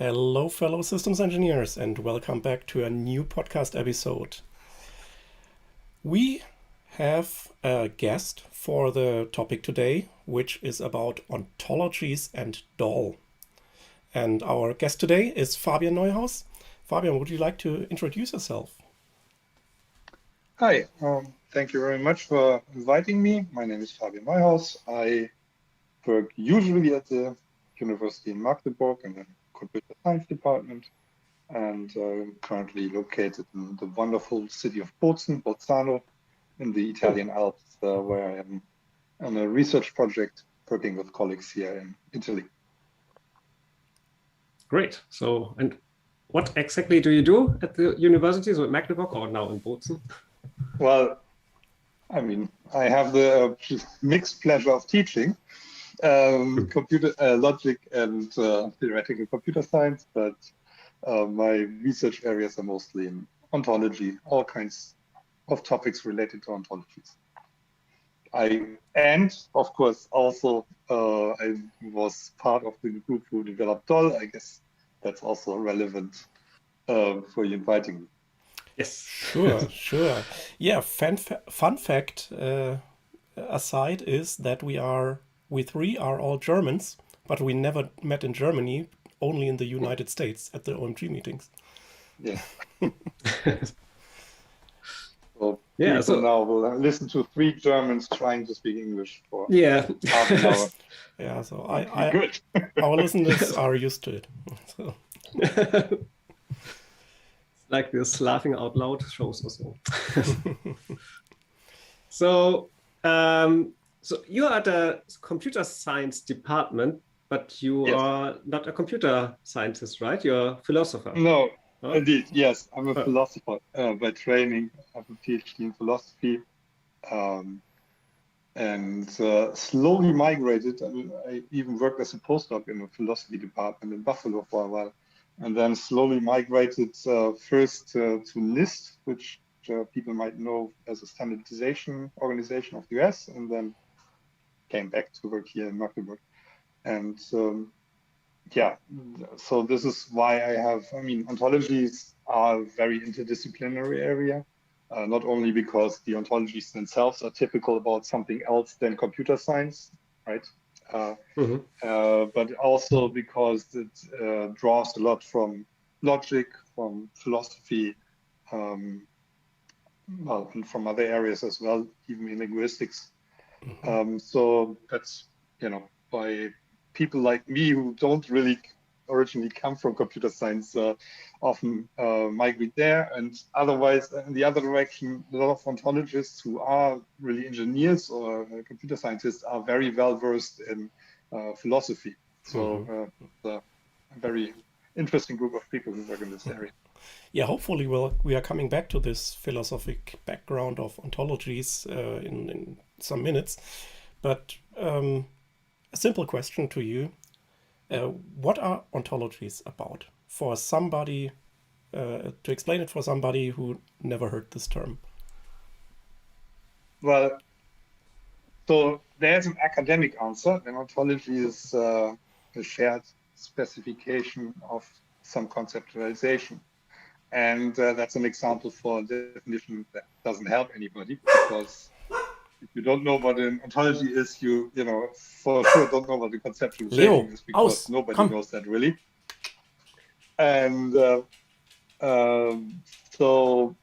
Hello, fellow systems engineers, and welcome back to a new podcast episode. We have a guest for the topic today, which is about ontologies and DOL. And our guest today is Fabian Neuhaus. Fabian, would you like to introduce yourself? Hi, thank you very much for inviting me. My name is Fabian Neuhaus. I work usually at the University in Magdeburg in the computer science department, and I'm currently located in the wonderful city of Bolzano in the Italian Alps, where I am on a research project working with colleagues here in Italy. Great. So, and what exactly do you do at the university, so at Magdeburg or now in Bozen? Well, I mean, I have the mixed pleasure of teaching computer logic and theoretical computer science, but my research areas are mostly in ontology, all kinds of topics related to ontologies. And of course, also I was part of the group who developed DOL. I guess that's also relevant for you inviting me. Yes. Sure. Yeah, fun fact aside is that we three are all Germans, but we never met in Germany, only in the United States at the OMG meetings. Yeah. So now we'll listen to three Germans trying to speak English for half an hour. Yeah, so good. Our listeners are used to it. So. It's like this laughing out loud shows or so. So you are at a computer science department, but you are not a computer scientist, right? You're a philosopher. No, indeed, yes. I'm a philosopher by training. I have a PhD in philosophy, and slowly migrated. I even worked as a postdoc in a philosophy department in Buffalo for a while, and then slowly migrated first to NIST, which people might know as a standardization organization of the US, and then came back to work here in Magdeburg. And so this is why ontologies are a very interdisciplinary area, not only because the ontologies themselves are typical about something else than computer science, right? But also because it draws a lot from logic, from philosophy, and from other areas as well, even in linguistics. So that's, by people like me who don't really originally come from computer science often migrate there. And otherwise, in the other direction, a lot of ontologists who are really engineers or computer scientists are very well versed in philosophy. So a very interesting group of people who work in this area. Yeah, hopefully we are coming back to this philosophic background of ontologies in some minutes. But a simple question to you. What are ontologies about? For somebody, to explain it for somebody who never heard this term. Well, so there's an academic answer. An ontology is a shared specification of some conceptualization. And that's an example for a definition that doesn't help anybody, because if you don't know what an ontology is, you for sure don't know what the conceptualization is, because nobody knows that really. And so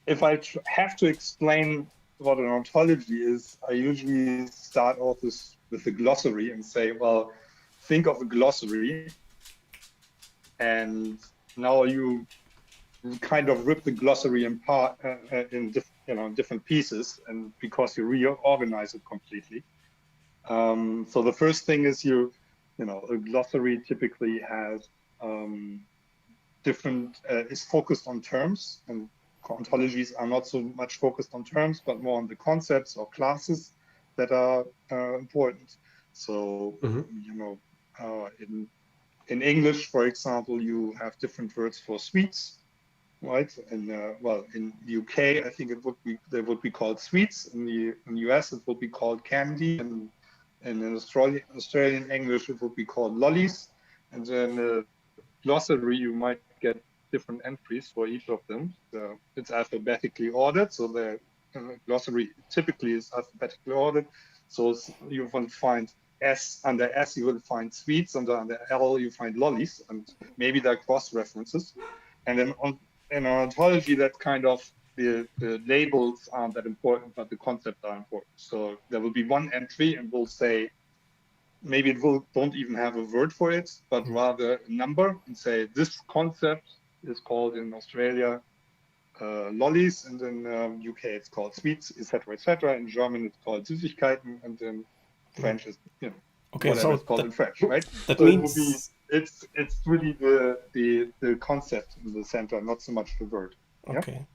if I have to explain what an ontology is, I usually start off with a glossary and say, well, think of a glossary, and now you kind of rip the glossary in different pieces, and because you reorganize it completely. So the first thing is a glossary typically has is focused on terms, and ontologies are not so much focused on terms, but more on the concepts or classes that are important. So in English, for example, you have different words for sweets. Right, and in the UK, I think they would be called sweets. In the US, it would be called candy, and in Australian English, it would be called lollies. And then glossary, you might get different entries for each of them. So it's alphabetically ordered, so the glossary typically is alphabetically ordered. So you will find S, under S you will find sweets, under L you find lollies, and maybe there are cross references. And then in our ontology, that kind of the labels aren't that important, but the concepts are important. So there will be one entry and we'll say, maybe it don't even have a word for it, but rather a number, and say this concept is called in Australia lollies, and in UK it's called sweets, etc., etc. In German it's called Süßigkeiten, and in French is okay, whatever so it's called in French, right? That so means it will be it's really the concept in the center, not so much the word. Okay, yeah?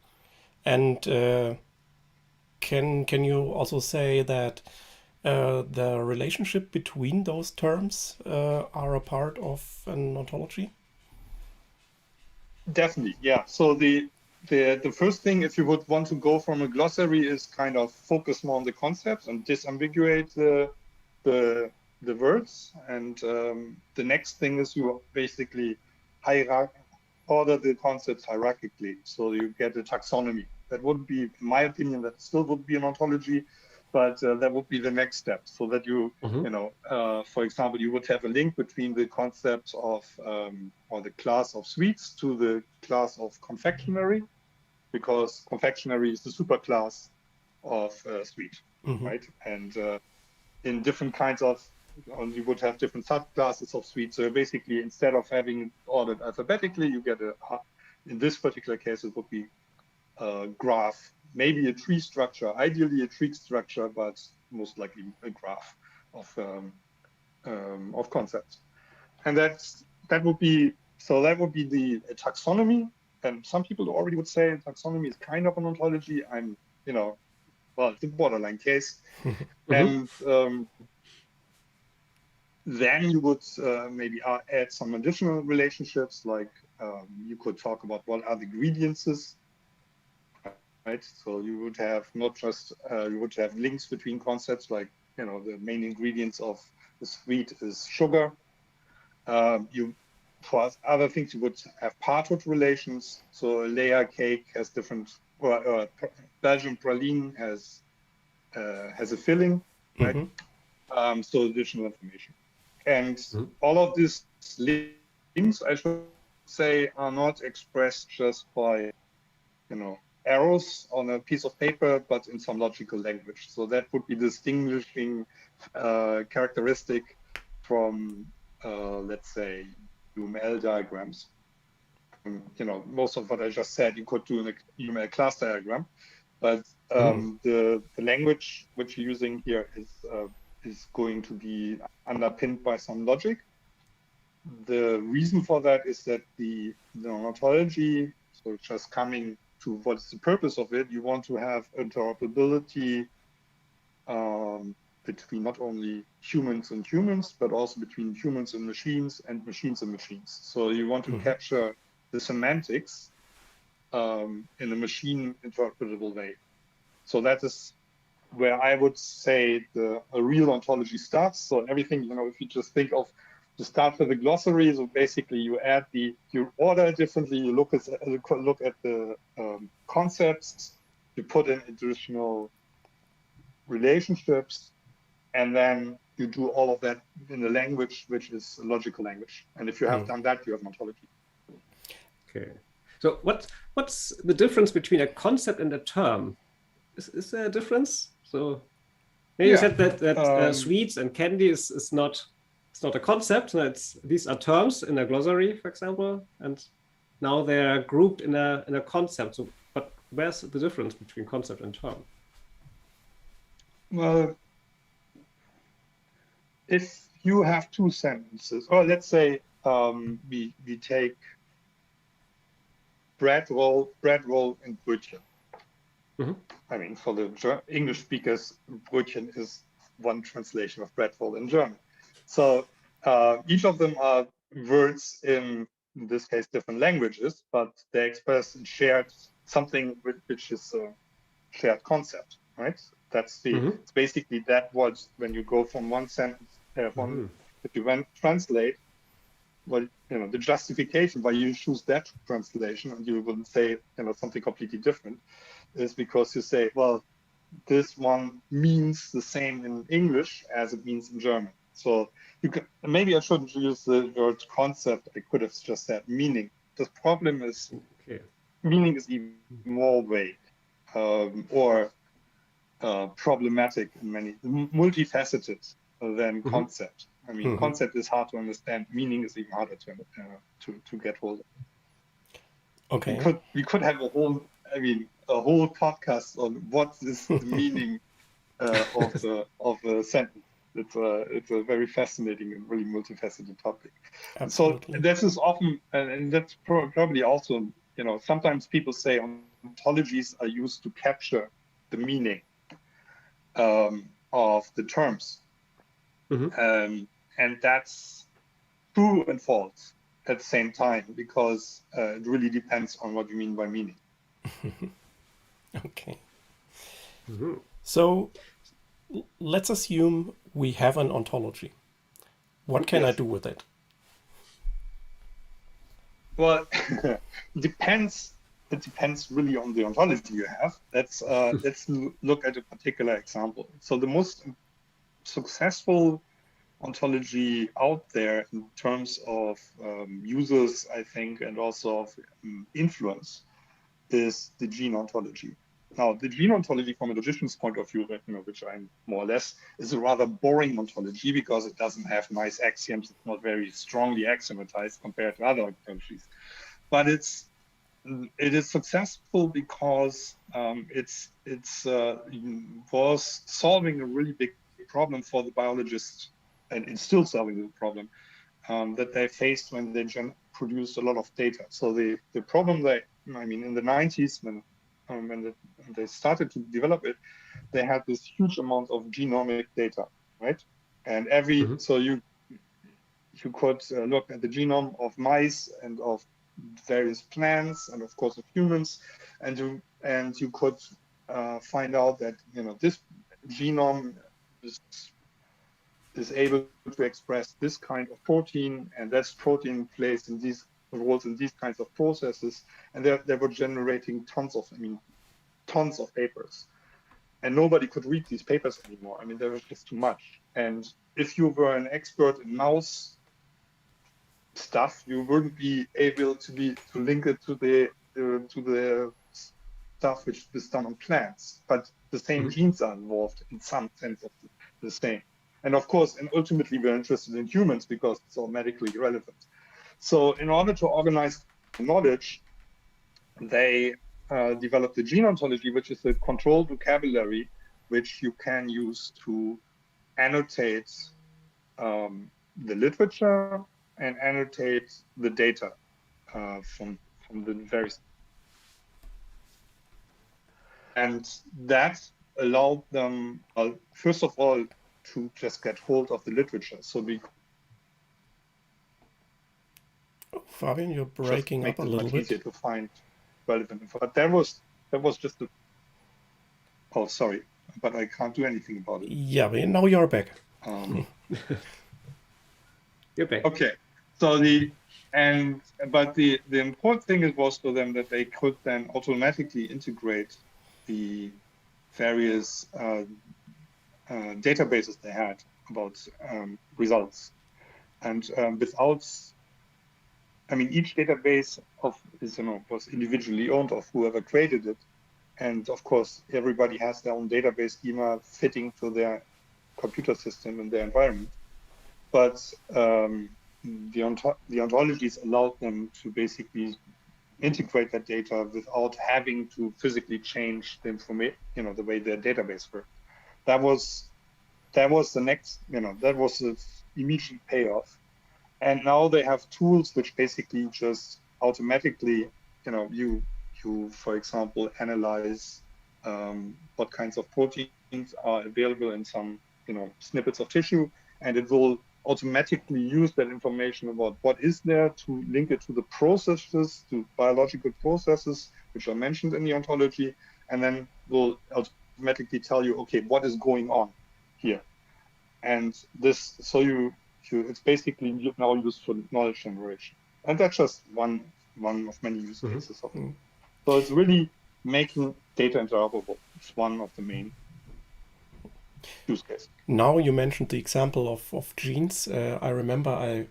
And can you also say that the relationship between those terms are a part of an ontology? Definitely, yeah. So the first thing, if you would want to go from a glossary, is kind of focus more on the concepts and disambiguate the words. And the next thing is you basically order the concepts hierarchically, so you get a taxonomy. That would be, in my opinion, that still would be an ontology, but that would be the next step, so that you, for example, you would have a link between the concepts of, or the class of sweets to the class of confectionery, because confectionery is the superclass of sweet, right? And in different kinds of, you would have different subclasses of sweet. So basically, instead of having it ordered alphabetically, you get in this particular case, it would be a graph, maybe a tree structure, ideally a tree structure, but most likely a graph of concepts. And that would be the taxonomy. And some people already would say taxonomy is kind of an ontology. Well, it's a borderline case. And then you would maybe add some additional relationships, like you could talk about what are the gradiences, right? So you would have not just, you would have links between concepts, like, the main ingredients of the sweet is sugar. For other things, you would have parthood relations. So a layer cake has different, or Belgian praline has a filling, right? So additional information. And all of these links, I should say, are not expressed just by, arrows on a piece of paper, but in some logical language. So that would be distinguishing characteristic from, let's say, UML diagrams. Most of what I just said, you could do in a UML class diagram, but the language which you're using here is going to be underpinned by some logic. The reason for that is that the ontology, so just coming to what's the purpose of it, you want to have interoperability between not only humans and humans, but also between humans and machines and machines. So you want to capture the semantics in a machine interpretable way. So that is where I would say a real ontology starts. So everything, if you just think of, to start with the glossary, so basically you order it differently, you look at the concepts, you put in additional relationships, and then you do all of that in the language, which is a logical language. And if you have done that, you have an ontology. Okay. So what's the difference between a concept and a term? Is there a difference? So maybe you said that sweets and candy is not a concept. These are terms in a glossary, for example, and now they're grouped in a concept. So, but where's the difference between concept and term? Well, if you have two sentences, or let's say we take bread roll and Brötchen. I mean, for the English speakers, Brötchen is one translation of bread roll in German. So each of them are words in this case, different languages, but they express something which is a shared concept, right? That's it's basically that when you go from one sentence, if you translate well, the justification why you choose that translation and you will say, something completely different, is because you say, well, this one means the same in English as it means in German. So you can, maybe I shouldn't use the word concept. I could have just said meaning. The problem is meaning is even more vague or problematic in many, multifaceted than concept. I mean, concept is hard to understand. Meaning is even harder to get hold of. Okay. We could have a whole podcast on what is the meaning of a sentence. It's a very fascinating and really multifaceted topic. Absolutely. So this is often, and that's probably also, sometimes people say ontologies are used to capture the meaning of the terms. And that's true and false at the same time, because it really depends on what you mean by meaning. Okay. So let's assume we have an ontology. What can I do with it? Well, it depends really on the ontology you have. Let's look at a particular example. So the most successful ontology out there in terms of users, I think, and also of influence is the gene ontology. Now, the gene ontology from a logician's point of view, which I'm more or less, is a rather boring ontology because it doesn't have nice axioms. It's not very strongly axiomatized compared to other ontologies. But it is successful because it was solving a really big problem for the biologists, and it's still solving the problem that they faced when they produced a lot of data. So the problem in the 90s when they started to develop it, they had this huge amount of genomic data, right? And so you could look at the genome of mice and of various plants and of course of humans, and you could find out that this genome is able to express this kind of protein, and that protein plays in these roles in these kinds of processes, and they were generating tons of papers, and nobody could read these papers anymore. I mean, there was just too much. And if you were an expert in mouse stuff, you wouldn't be able to link it to the stuff which is done on plants, but the same genes are involved in some sense of the same. And of course, and ultimately we're interested in humans because it's all medically relevant. So in order to organize knowledge, they developed the gene ontology, which is a controlled vocabulary which you can use to annotate the literature and annotate the data from the various. And that allowed them, first of all, to just get hold of the literature. So Fabian, you're breaking up a little bit. Easier to find relevant info. But that was just oh, sorry, but I can't do anything about it. Yeah, but now you're back. You're back. Okay. So the important thing was for them that they could then automatically integrate the various databases they had about results, and without, each database was individually owned of whoever created it, and of course everybody has their own database schema fitting to their computer system and their environment. But the ontologies allowed them to basically integrate that data without having to physically change the information, the way their database worked. That was the next, that was the immediate payoff. And now they have tools which basically just automatically, you for example, analyze what kinds of proteins are available in some, snippets of tissue, and it will automatically use that information about what is there to link it to the processes, to biological processes, which are mentioned in the ontology, and then will automatically tell you, okay, what is going on here? And this, so you it's basically now used for knowledge generation, and that's just one of many use cases of it. So it's really making data interoperable. It's one of the main use cases. Now you mentioned the example of genes. I remember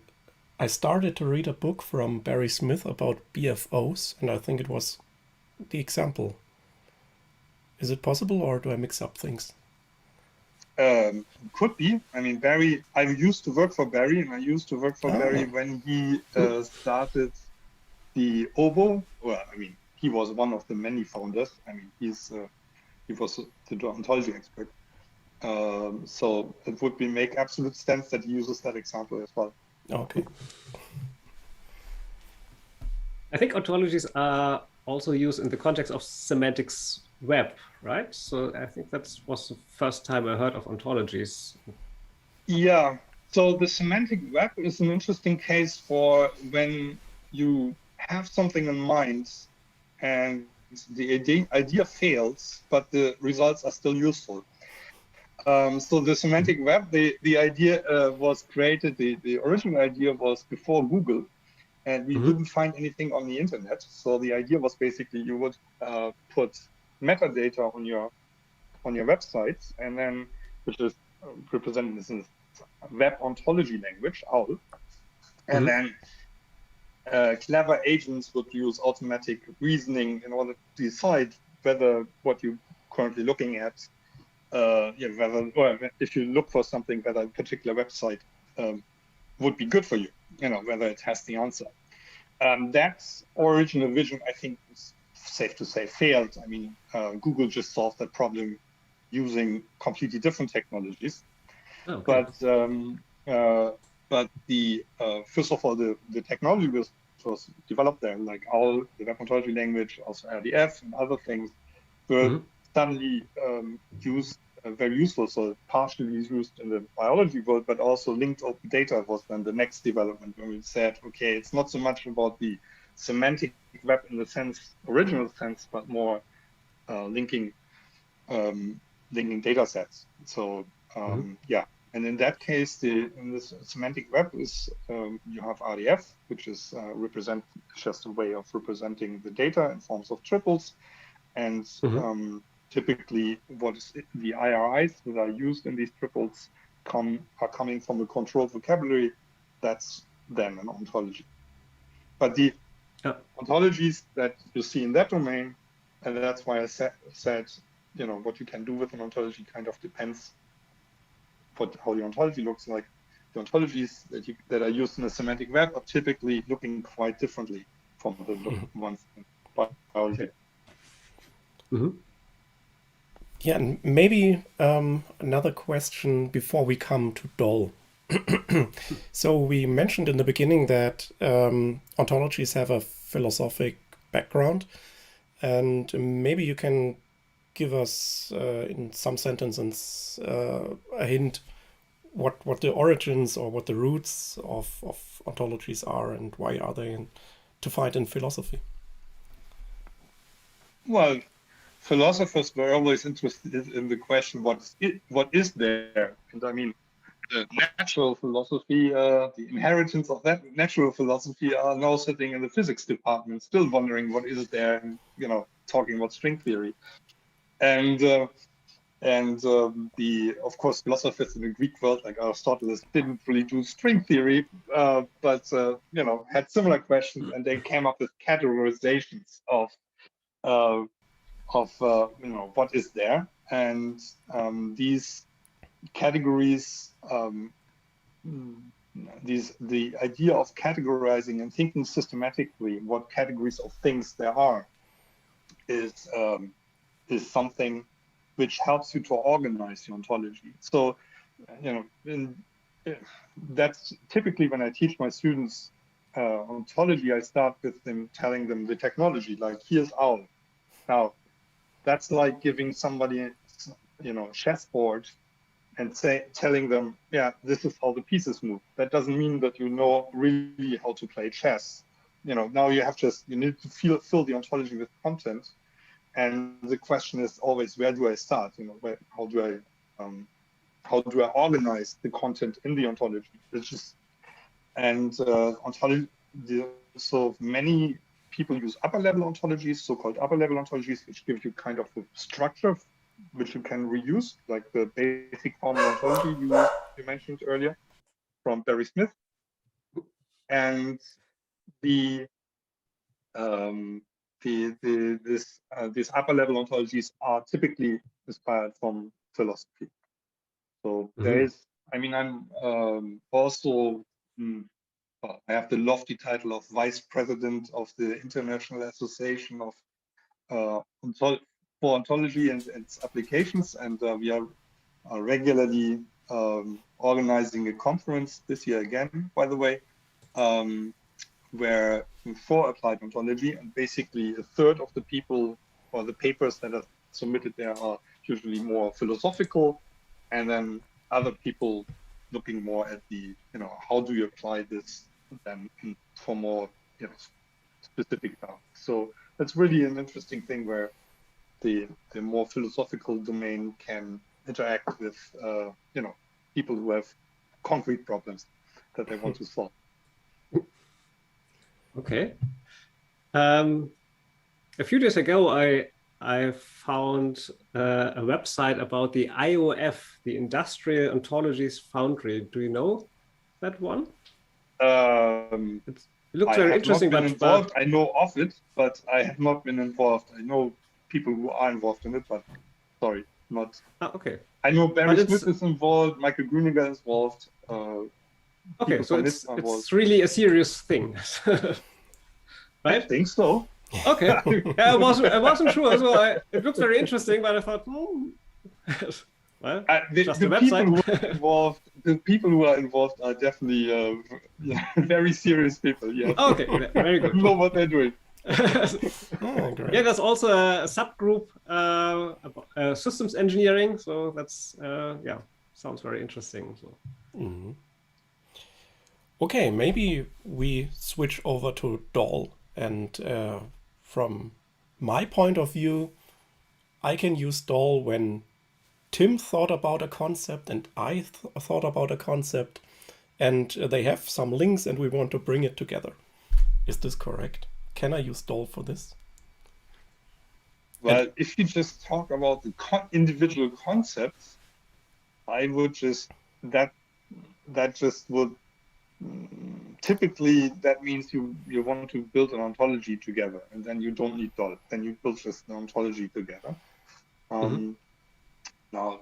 I started to read a book from Barry Smith about BFOs, and I think it was the example. Is it possible, or do I mix up things? Could be. I mean, Barry, I used to work for Barry, and I used to work for Barry when he started the OBO. Well, I mean, he was one of the many founders. I mean, he was the ontology expert. So it would make absolute sense that he uses that example as well. Okay. I think ontologies are also used in the context of semantics web, right? So I think that was the first time I heard of ontologies. Yeah. So the semantic web is an interesting case for when you have something in mind and the idea fails, but the results are still useful. So the semantic web, the idea was created, the original idea was before Google, and we didn't find anything on the internet. So the idea was basically you would put metadata on your websites, and then, which is represented as a web ontology language, OWL, and then clever agents would use automatic reasoning in order to decide whether what you're currently looking at, whether, or if you look for something, whether a particular website would be good for you, whether it has the answer. That original vision, I think, is safe to say, failed. I mean, Google just solved that problem using completely different technologies. Okay. But the first of all, the technology was developed there, like OWL, the web ontology language, also RDF and other things, were suddenly used, very useful. So partially used in the biology world, but also linked open data was then the next development when we said, okay, it's not so much about the semantic web in the original sense, but more linking data sets. So yeah, and in that case, in this semantic web is you have RDF, which is just a way of representing the data in forms of triples, and typically what is the IRIs that are used in these triples are coming from a controlled vocabulary. That's then an ontology. But the ontologies that you see in that domain, and that's why I said, what you can do with an ontology kind of depends how the ontology looks like. The ontologies that are used in the semantic web are typically looking quite differently from the ones in biology. Yeah, and maybe another question before we come to DOL. So we mentioned in the beginning that ontologies have a philosophic background, and maybe you can give us in some sentences a hint what the origins or what the roots of ontologies are, and why are they to find in philosophy? Well, philosophers were always interested in the question, what is there? And I mean, the natural philosophy, the inheritance of that natural philosophy are now sitting in the physics department, still wondering what is there, and talking about string theory. And of course, philosophers in the Greek world, like Aristotle, didn't really do string theory, but had similar questions, and they came up with categorizations of what is there, and these categories, the idea of categorizing and thinking systematically what categories of things there are is something which helps you to organize your ontology. So, that's typically when I teach my students ontology, I start with them telling them the technology, like here's OWL. Now, that's like giving somebody, a chessboard and telling them, yeah, this is how the pieces move. That doesn't mean that you know really how to play chess. Now you need to fill the ontology with content. And the question is always, where do I start? How do I how do I organize the content in the ontology? Ontology. So many people use upper level ontologies, so-called upper level ontologies, which give you kind of a structure which you can reuse, like the basic formal ontology you mentioned earlier from Barry Smith. And these upper level ontologies are typically inspired from philosophy. So there is, I mean, I'm also, I have the lofty title of Vice President of the International Association of for Ontology and its applications, and we are regularly organizing a conference this year again, by the way, where for applied ontology, and basically a third of the people or the papers that are submitted there are usually more philosophical, and then other people looking more at the, how do you apply this then for more, specific tasks. So that's really an interesting thing where the more philosophical domain can interact with, people who have concrete problems that they want to solve. Okay. A few days ago, I found a website about the IOF, the Industrial Ontologies Foundry. Do you know that one? It looks very interesting. But I know of it, but I have not been involved. I know people who are involved in it, but sorry, not. Okay. I know Barry Smith is involved, Michael Gruninger is involved. Okay, so it's really a serious thing. Right? I think so. Okay. Yeah, I wasn't sure. So it looks very interesting, but I thought, well, just the website. The people who are involved are definitely very serious people. Yeah. Okay, very good. Know what they're doing. Great. Yeah, there's also a subgroup, systems engineering. So that's sounds very interesting. So. Mm-hmm. Okay, maybe we switch over to DOL, and from my point of view, I can use DOL when Tim thought about a concept and I thought about a concept, and they have some links and we want to bring it together. Is this correct? Can I use DOL for this? Well, if you just talk about the individual concepts, I would just, that just would, typically that means you want to build an ontology together, and then you don't need DOL. Then you build just an ontology together. Now,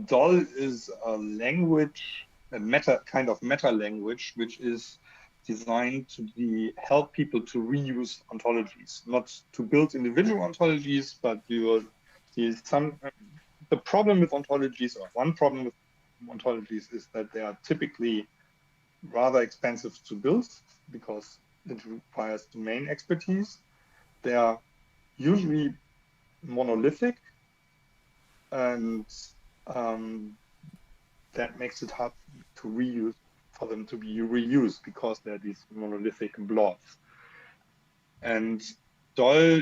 DOL is a language, a kind of meta language, which is designed to help people to reuse ontologies, not to build individual ontologies, but the problem with ontologies, or one problem with ontologies, is that they are typically rather expensive to build because it requires domain expertise. They are usually monolithic, and that makes it hard to reuse, for them to be reused, because they're these monolithic blobs. And DOL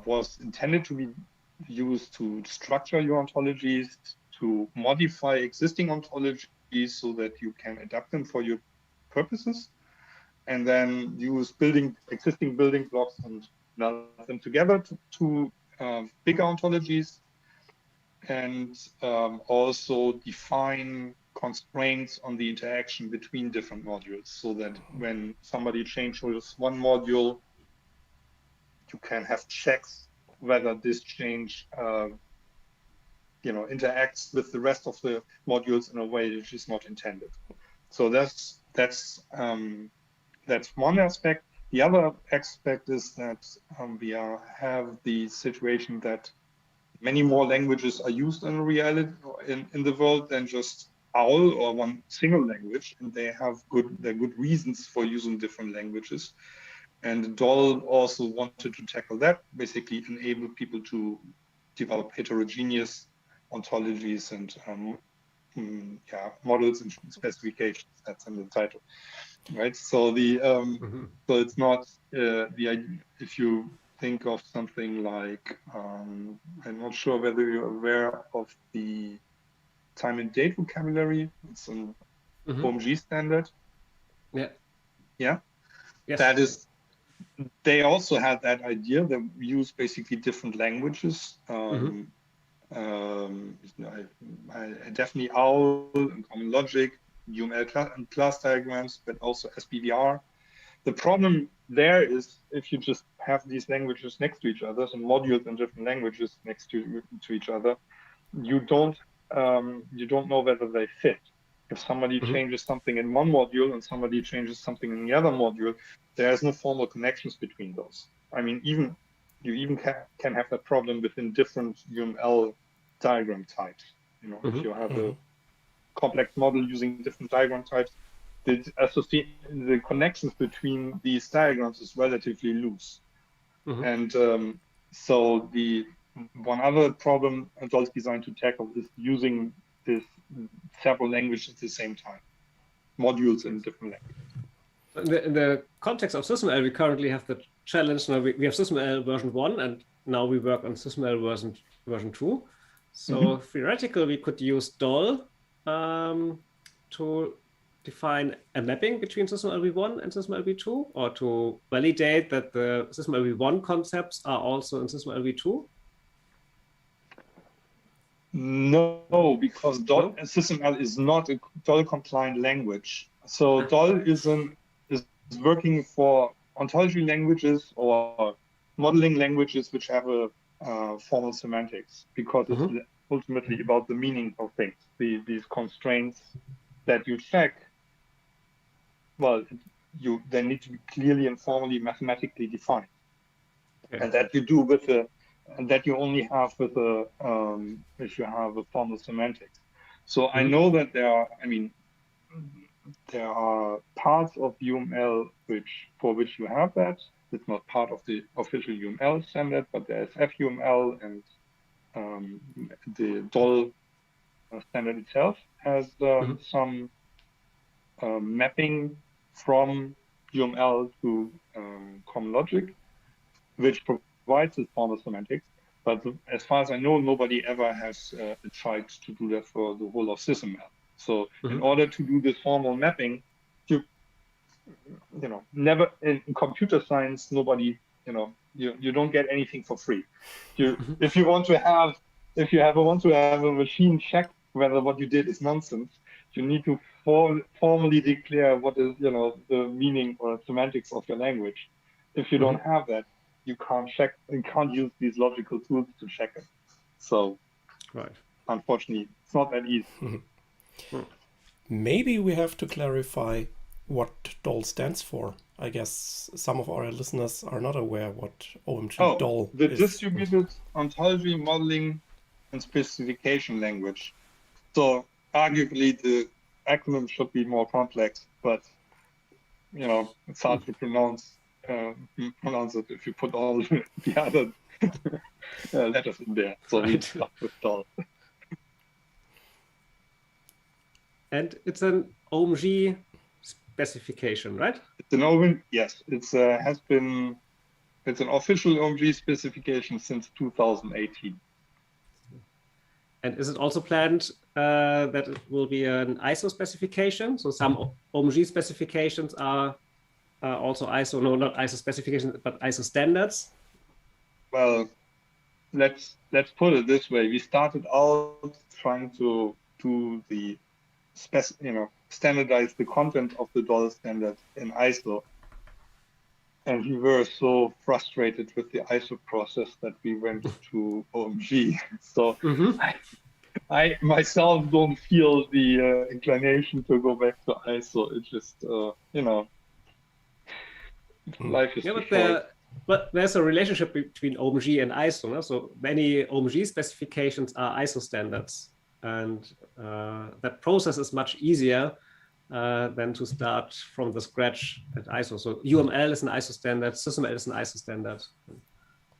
was intended to be used to structure your ontologies, to modify existing ontologies so that you can adapt them for your purposes, and then use existing building blocks and melt them together to bigger ontologies, and also define constraints on the interaction between different modules, so that when somebody changes one module, you can have checks whether this change interacts with the rest of the modules in a way which is not intended. So that's one aspect. The other aspect is that we have the situation that many more languages are used in reality in the world than just OWL or one single language, and they have good reasons for using different languages. And DOL also wanted to tackle that, basically enable people to develop heterogeneous ontologies and models and specifications. That's in the title, right? So so it's not the idea. If you think of something like, I'm not sure whether you're aware of the time and date vocabulary. It's an OMG standard. Yeah. Yeah. Yes. That is, they also had that idea. They use basically different languages. Definitely OWL and common logic, UML and class diagrams, but also SBVR. The problem there is if you just have these languages next to each other, so modules in different languages next to each other, you don't know whether they fit. If somebody changes something in one module and somebody changes something in the other module, there's no formal connections between those. I mean, you even can have that problem within different UML diagram types. You know, if you have a complex model using different diagram types, the connections between these diagrams is relatively loose. And so the one other problem DOL is designed to tackle is using this several languages at the same time, modules in different languages. In the context of SysML, we currently have the challenge. Now we have SysML version 1, and now we work on SysML version 2. So theoretically, we could use DOL to define a mapping between SysML v1 and SysML v2, or to validate that the SysML v1 concepts are also in SysML v2. No, because DOL SysML is not a DOL compliant language. So DOL is working for ontology languages or modeling languages which have a formal semantics, because it's ultimately about the meaning of things. These constraints that you check, well, they need to be clearly and formally mathematically defined, and that you do with and that you only have with if you have a formal semantics. So I know that there are parts of UML for which you have that. It's not part of the official UML standard, but there's FUML, and the DOL standard itself has some mapping from UML to common logic, which provides this formal semantics. But as far as I know, nobody ever has tried to do that for the whole of SysML. So in order to do this formal mapping, never in computer science, nobody, you don't get anything for free. If you want to have a machine check whether what you did is nonsense, you need to formally declare what is, the meaning or semantics of your language. If you don't have that, you can't check and can't use these logical tools to check it. So, unfortunately, it's not that easy. Maybe we have to clarify what DOL stands for. I guess some of our listeners are not aware what OMG DOL is. The Distributed Ontology Modeling and Specification Language. So arguably the acronym should be more complex, but it's hard to pronounce it if you put all the other letters in there. So we start with DOL. And it's an OMG specification, right? It's an OMG, yes. It's an official OMG specification since 2018. And is it also planned that it will be an ISO specification? So some OMG specifications are also ISO, no, not ISO specifications, but ISO standards. Well, let's put it this way. We started out trying to do the standardize the content of the DOL standard in ISO. And we were so frustrated with the ISO process that we went to OMG. So I myself don't feel the inclination to go back to ISO. It's just, life is too short. But there's a relationship between OMG and ISO. No? So many OMG specifications are ISO standards. And that process is much easier than to start from the scratch at ISO. So UML is an ISO standard, SysML is an ISO standard.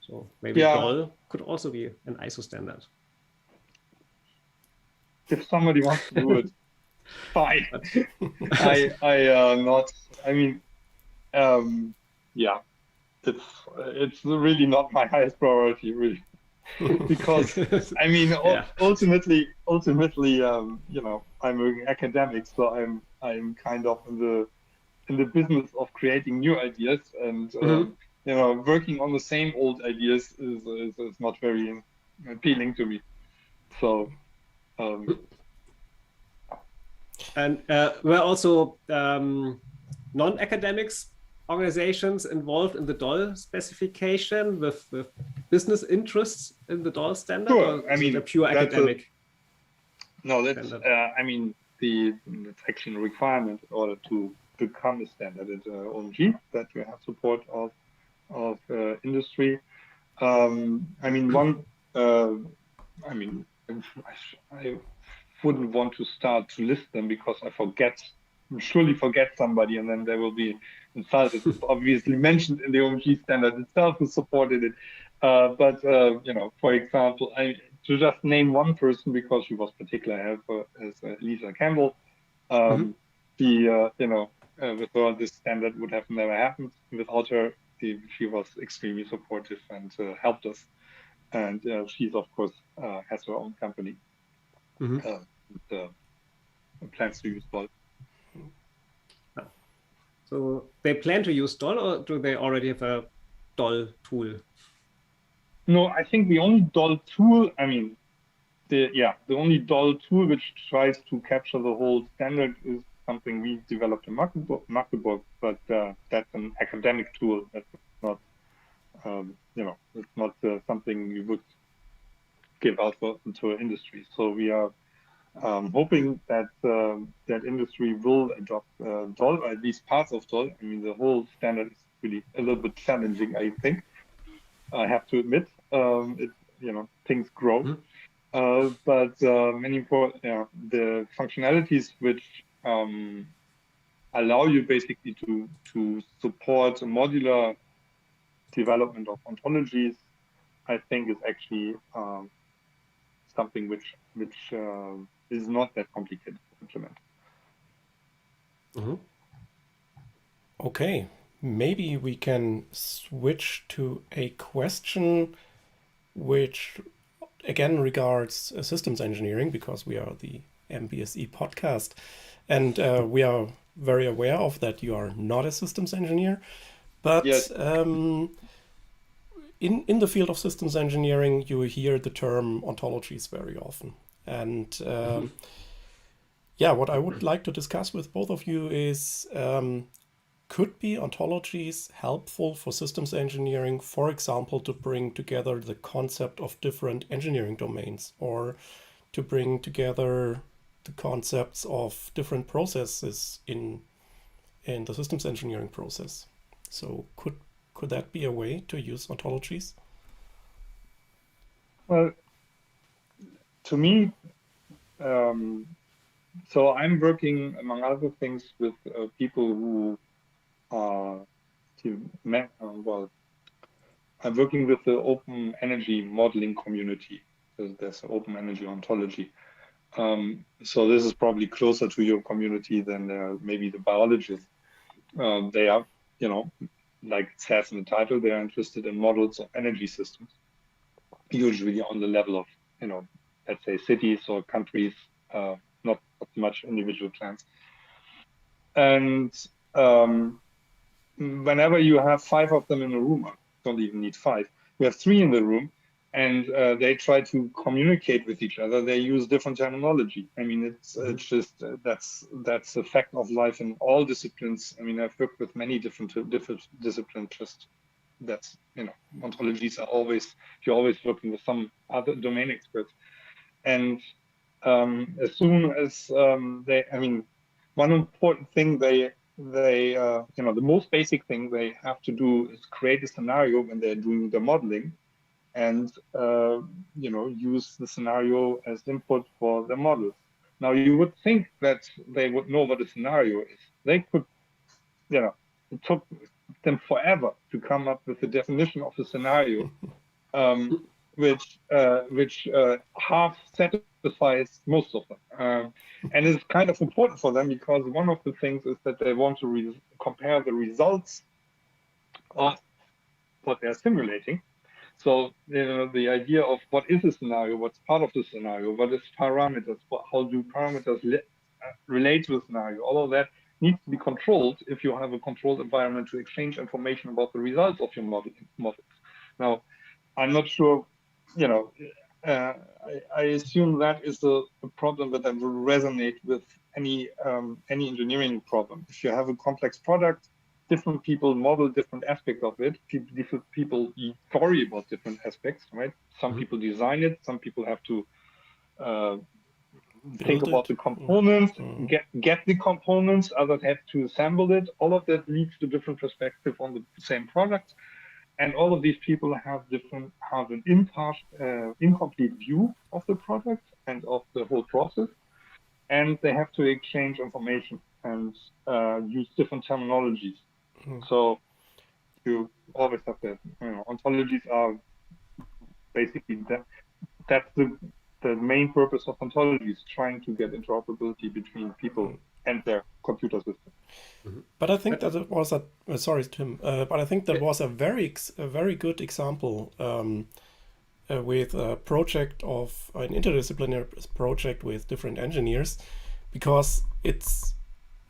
So maybe DOL could also be an ISO standard. If somebody wants to do it, fine. it's really not my highest priority, really. Because I mean, ultimately, you know, I'm an academic, so I'm kind of in the business of creating new ideas, and you know, working on the same old ideas is not very appealing to me. So, and were also non-academics organizations involved in the DOL specification with business interests in the DOL standard? Sure. Or I mean, a pure academic? No, that's I mean, it's actually a requirement in order to become a standard at OMG that you have support of industry. I mean, I mean, I wouldn't want to start to list them because I surely forget somebody, and then they will be insulted. It's obviously mentioned in the OMG standard itself who supported it. But you know, for example, to just name one person because she was particularly helpful is Lisa Campbell. You know, with her, this standard would have never happened. Without her, she was extremely supportive and helped us. And she's, of course, has her own company. Plans to use DOL. So they plan to use DOL, or do they already have a DOL tool? No, I think the only DOL tool, I mean, the only DOL tool which tries to capture the whole standard is something we developed in Magdeburg, but that's an academic tool. That's not, you know, it's not something we would give out to industry. So we are hoping that that industry will adopt DOL, or at least parts of DOL. I mean, the whole standard is really a little bit challenging, I think. I have to admit, you know, things grow, but many important, the functionalities which allow you basically to support a modular development of ontologies, I think is actually something which is not that complicated to implement. Okay, maybe we can switch to a question which again regards systems engineering, because we are the MBSE podcast, and we are very aware of that you are not a systems engineer, but yes. In the field of systems engineering, you hear the term ontologies very often. And yeah, what I would like to discuss with both of you is, could be ontologies helpful for systems engineering, for example, to bring together the concept of different engineering domains, or to bring together the concepts of different processes in the systems engineering process? So could that be a way to use ontologies? Well, to me, so I'm working, among other things, with people who are, well, I'm working with the open energy modeling community. There's an open energy ontology. So this is probably closer to your community than maybe the biologists. They are, you know, like it says in the title, they are interested in models of energy systems, usually on the level of, you know, let's say cities or countries, not much individual plants. And whenever you have 5 of them in a room, don't even need 5, you have 3 in the room, and they try to communicate with each other. They use different terminology. I mean, it's just that's a fact of life in all disciplines. I mean, I've worked with many different disciplines. Just that's, you know, ontologies are always, you're always working with some other domain experts, and as soon as I mean, one important thing they you know, the most basic thing they have to do is create a scenario when they're doing the modeling, and you know, use the scenario as input for the models. Now, you would think that they would know what a scenario is. They could, you know, it took them forever to come up with the definition of a scenario, which half satisfies most of them. And it's kind of important for them because one of the things is that they want to compare the results of what they're simulating. So, the idea of what is a scenario, what's part of the scenario, what is parameters, how do parameters relate to a scenario, all of that needs to be controlled if you have a controlled environment to exchange information about the results of your models. Now, I'm not sure, I assume that is a problem that will resonate with any engineering problem. If you have a complex product, different people model different aspects of it. Different people worry about different aspects, right? Some people design it. Some people have to think about the components, get the components. Others have to assemble it. All of that leads to different perspectives on the same product. And all of these people have an incomplete view of the product and of the whole process, and they have to exchange information and use different terminologies. So you always have that. Ontologies are basically that's the main purpose of ontologies, trying to get interoperability between people and their computer system. But I think that it was sorry, Tim. But I think that was a very good example with a project of an interdisciplinary project with different engineers, because it's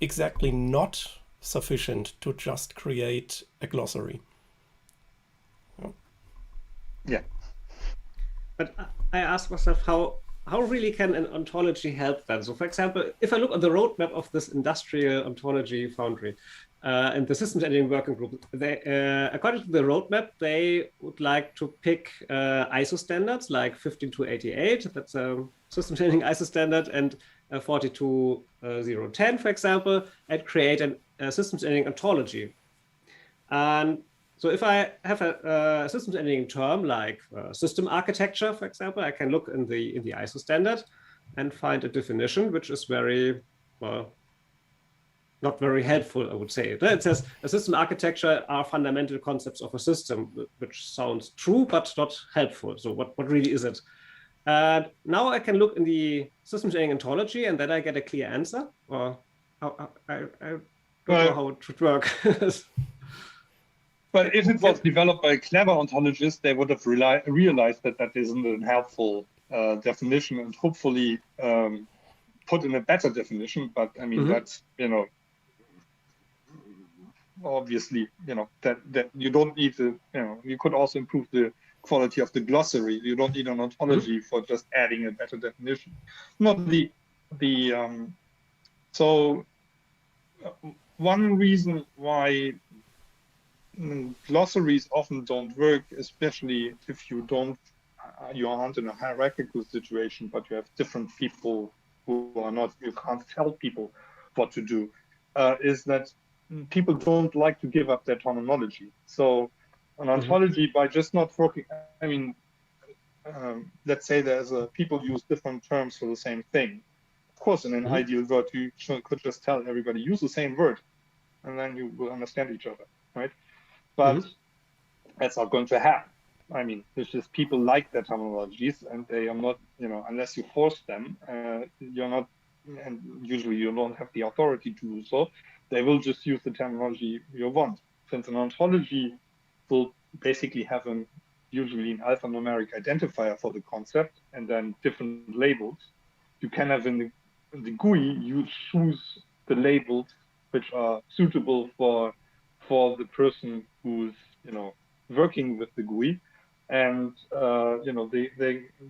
exactly not sufficient to just create a glossary. Yeah. But I ask myself, how really can an ontology help then? So, for example, if I look at the roadmap of this industrial ontology foundry and the systems engineering working group, they, according to the roadmap, they would like to pick ISO standards like 15288, that's a systems engineering ISO standard, and 42010, for example, and create a systems engineering ontology. And so if I have a systems engineering term like system architecture, for example, I can look in the ISO standard and find a definition which is very, well, not very helpful, I would say. It says a system architecture are fundamental concepts of a system, which sounds true, but not helpful. So what really is it? Now I can look in the systems engineering ontology and then I get a clear answer, or I don't know how it should work. But if it was developed by clever ontologists, they would have realized that that isn't a helpful definition, and hopefully put in a better definition. But I mean, that's, obviously, that you don't need to, you could also improve the quality of the glossary. You don't need an ontology for just adding a better definition. Not so one reason why glossaries often don't work, especially if you aren't in a hierarchical situation, but you have different people who are not, you can't tell people what to do, is that people don't like to give up their terminology. So an ontology, by just not working, I mean, let's say people use different terms for the same thing. Of course, in an ideal world, you could just tell everybody, use the same word, and then you will understand each other, right? But that's not going to happen. I mean, it's just people like their terminologies, and they are not, unless you force them, you're not, and usually you don't have the authority to do so, they will just use the terminology you want. Since an ontology will basically have usually an alphanumeric identifier for the concept and then different labels, you can have in the GUI, you choose the labels which are suitable for the person who's working with the GUI, and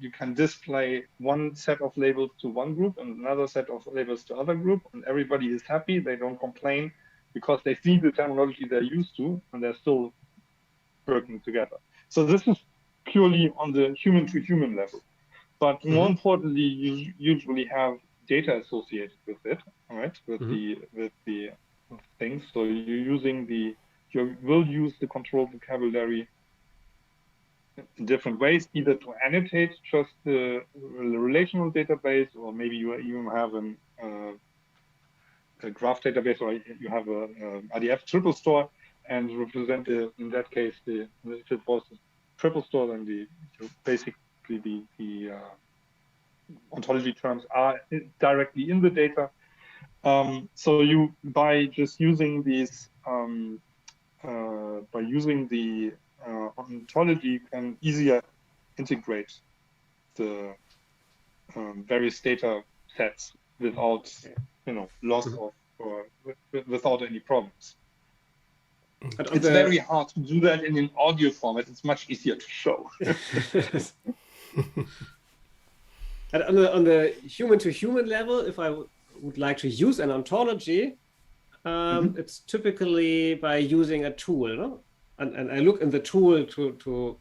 you can display one set of labels to one group and another set of labels to other group, and everybody is happy. They don't complain because they see the terminology they're used to, and they're still working together. So this is purely on the human-to-human level, but more importantly, you usually have data associated with it, all right? With the things. So you will use the control vocabulary in different ways, either to annotate just the relational database, or maybe you even have a graph database, or you have a IDF triple store, and represent in that case if it was a triple store, then basically the ontology terms are directly in the data. So by just using these, by using the ontology, you can easier integrate the various data sets without, loss of or without any problems. It's very hard to do that in an audio format. It's much easier to show. And on the human-to-human level, if I would like to use an ontology, it's typically by using a tool, no? And I look in the tool to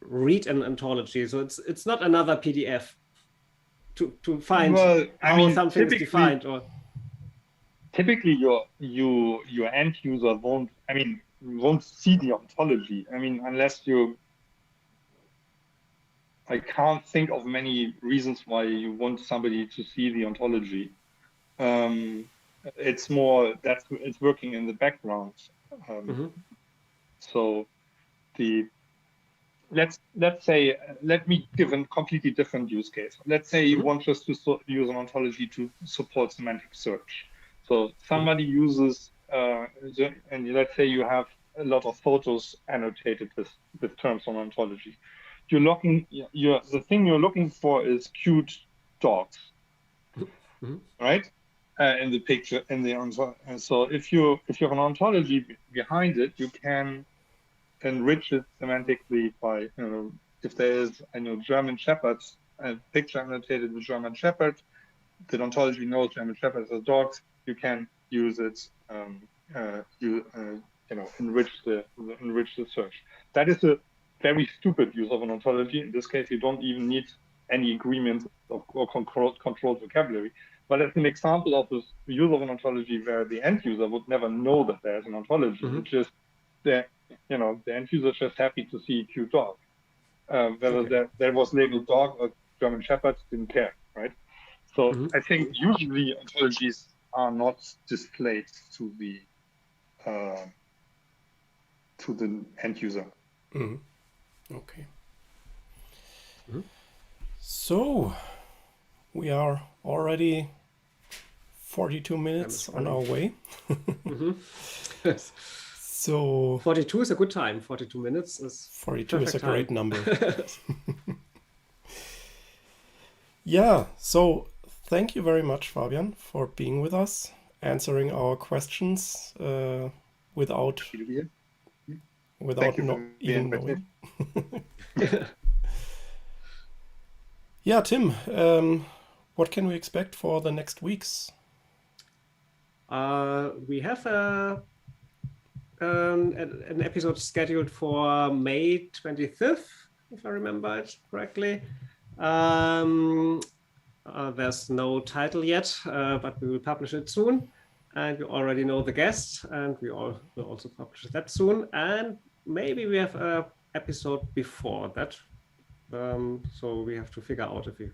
read an ontology. So it's not another PDF to find how something is defined. Or typically your end user won't see the ontology. Unless I can't think of many reasons why you want somebody to see the ontology. It's more that it's working in the background. So let's say, let me give a completely different use case. Let's say you want us to use an ontology to support semantic search. So somebody uses, and let's say you have a lot of photos annotated with terms on ontology. The thing you're looking for is cute dogs, right? In the picture, and so if you have an ontology behind it, you can enrich it semantically by, if there is, German Shepherds, a picture annotated with German Shepherd, the ontology knows German Shepherds as dogs, you can use it, enrich the search. That is a very stupid use of an ontology. In this case, you don't even need any agreement or controlled vocabulary. But as an example of this use of an ontology where the end user would never know that there's an ontology, it's just the end user is just happy to see a cute dog. Whether there was labeled dog or German Shepherd, didn't care, right? So I think usually ontologies are not displayed to the end user. Okay. So we are already 42 minutes on our way. So 42 is a good time. 42 minutes is 42 is a great number. Yeah, so thank you very much, Fabian, for being with us, answering our questions without even knowing. Yeah, Tim, what can we expect for the next weeks? We have an episode scheduled for May 25th, if I remember it correctly. There's no title yet, but we will publish it soon. And we already know the guest, and we will also publish that soon. And maybe we have an episode before that. So we have to figure out if we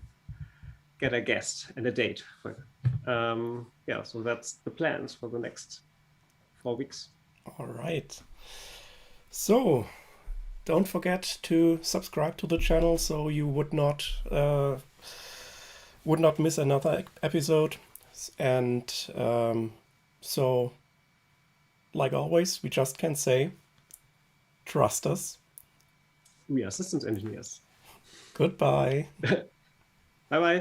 get a guest and a date. So that's the plans for the next 4 weeks. All right. So don't forget to subscribe to the channel so you would not miss another episode. And so, like always, we just can say, trust us. We are systems engineers. Goodbye. Bye-bye.